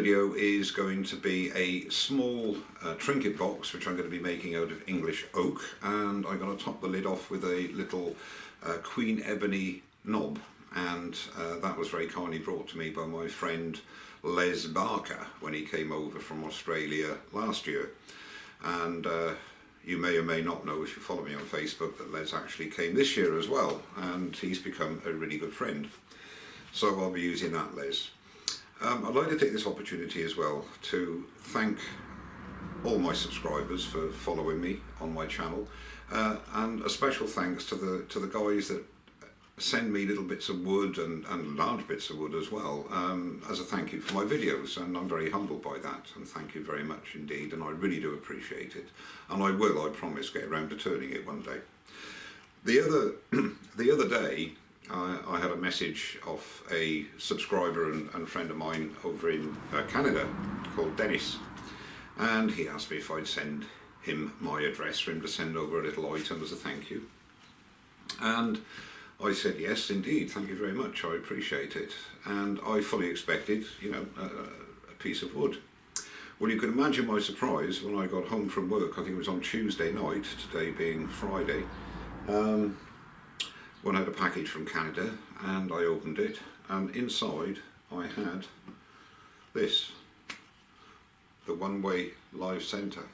video is going to be a small trinket box which I'm going to be making out of English oak, and I'm going to top the lid off with a little Queen Ebony knob, and that was very kindly brought to me by my friend Les Barker when he came over from Australia last year. And you may or may not know, if you follow me on Facebook, that Les actually came this year as well, and he's become a really good friend. So I'll be using that, Les. I'd like to take this opportunity as well to thank all my subscribers for following me on my channel, and a special thanks to the guys that send me little bits of wood and large bits of wood as well, as a thank you for my videos, and I'm very humbled by that, and thank you very much indeed, and I really do appreciate it, and I promise, get around to turning it one day. The other day I had a message off a subscriber and friend of mine over in Canada called Dennis, and he asked me if I'd send him my address for him to send over a little item as a thank you, and I said yes indeed, thank you very much, I appreciate it. And I fully expected, you know, a piece of wood. Well, you can imagine my surprise when I got home from work. I think it was on Tuesday night, today being Friday, when I had a package from Canada, and I opened it, and inside I had this, the one-way live centre,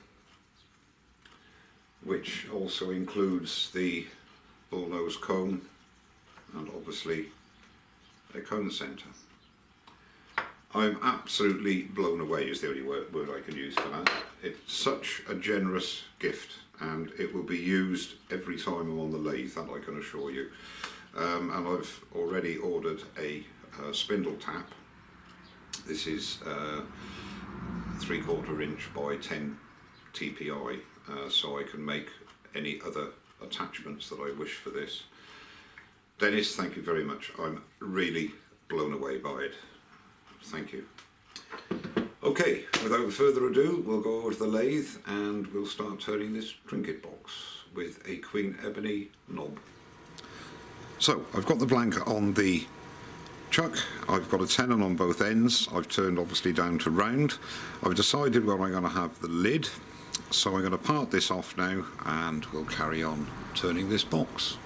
which also includes the bullnose comb and obviously a cone centre. I'm absolutely blown away is the only word I can use for that. It's such a generous gift, and it will be used every time I'm on the lathe, that I can assure you. And I've already ordered a spindle tap. This is 3/4 inch by 10 TPI, so I can make any other attachments that I wish for this. Dennis, thank you very much. I'm really blown away by it. Thank you. Okay, without further ado, we'll go over to the lathe and we'll start turning this trinket box with a Queen Ebony knob. So, I've got the blank on the chuck, I've got a tenon on both ends, I've turned obviously down to round. I've decided where I'm going to have the lid, so I'm going to part this off now and we'll carry on turning this box.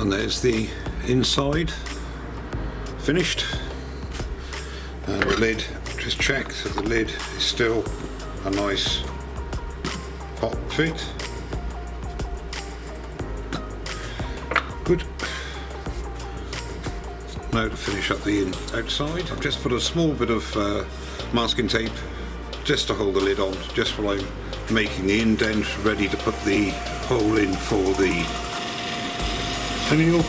And there's the inside finished, and the lid, just check that the lid is still a nice pop fit. Good. Now to finish up the outside, I've just put a small bit of masking tape just to hold the lid on, just while I'm making the indent ready to put the hole in for the finial.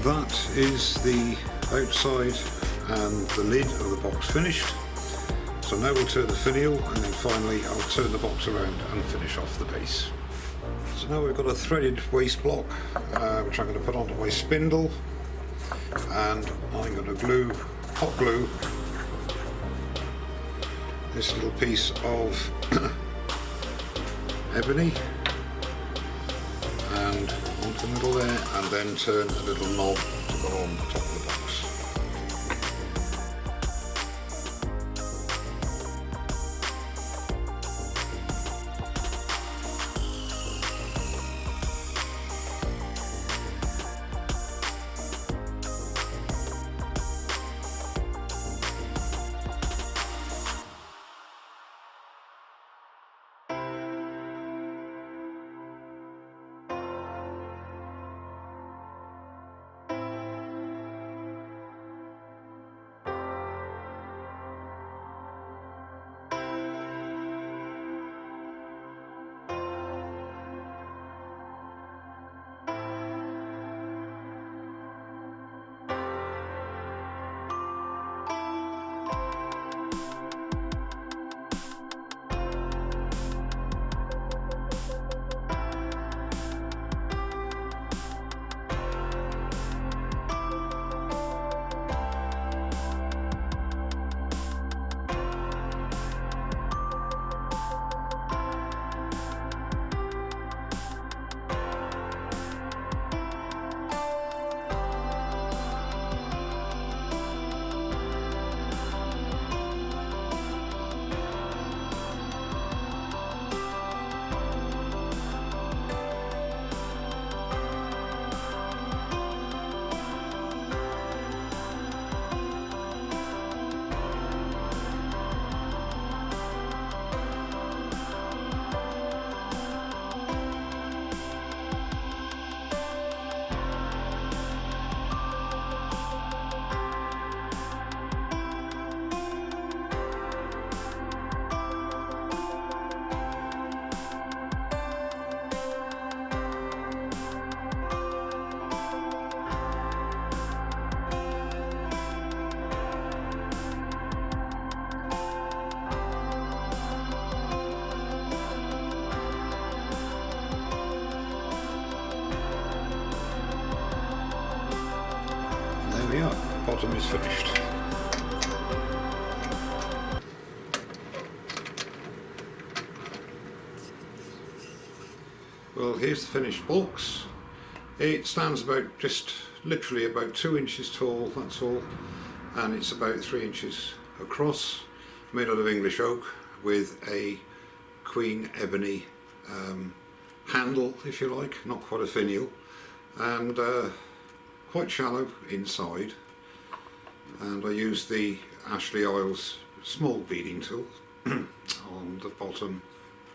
That is the outside and the lid of the box finished. So now we'll turn the finial, and then finally I'll turn the box around and finish off the base. So now we've got a threaded waste block which I'm going to put onto my spindle, and I'm going to hot glue this little piece of ebony and onto the middle there, and then turn a little knob to go on the top of the box. There we are, the bottom is finished. Well, here's the finished box. It stands about literally about 2 inches tall, that's all, and it's about 3 inches across, made out of English oak with a Queen Ebony handle, if you like, not quite a finial. and quite shallow inside, and I used the Ashley Oils small beading tool on the bottom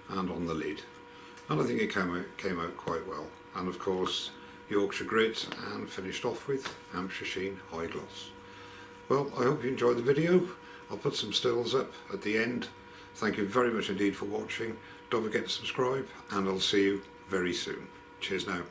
and on the lid, and I think it came out quite well. And of course Yorkshire grit, and finished off with Hampshire Sheen High Gloss. Well, I hope you enjoyed the video. I'll put some stills up at the end. Thank you very much indeed for watching. Don't forget to subscribe, and I'll see you very soon. Cheers now.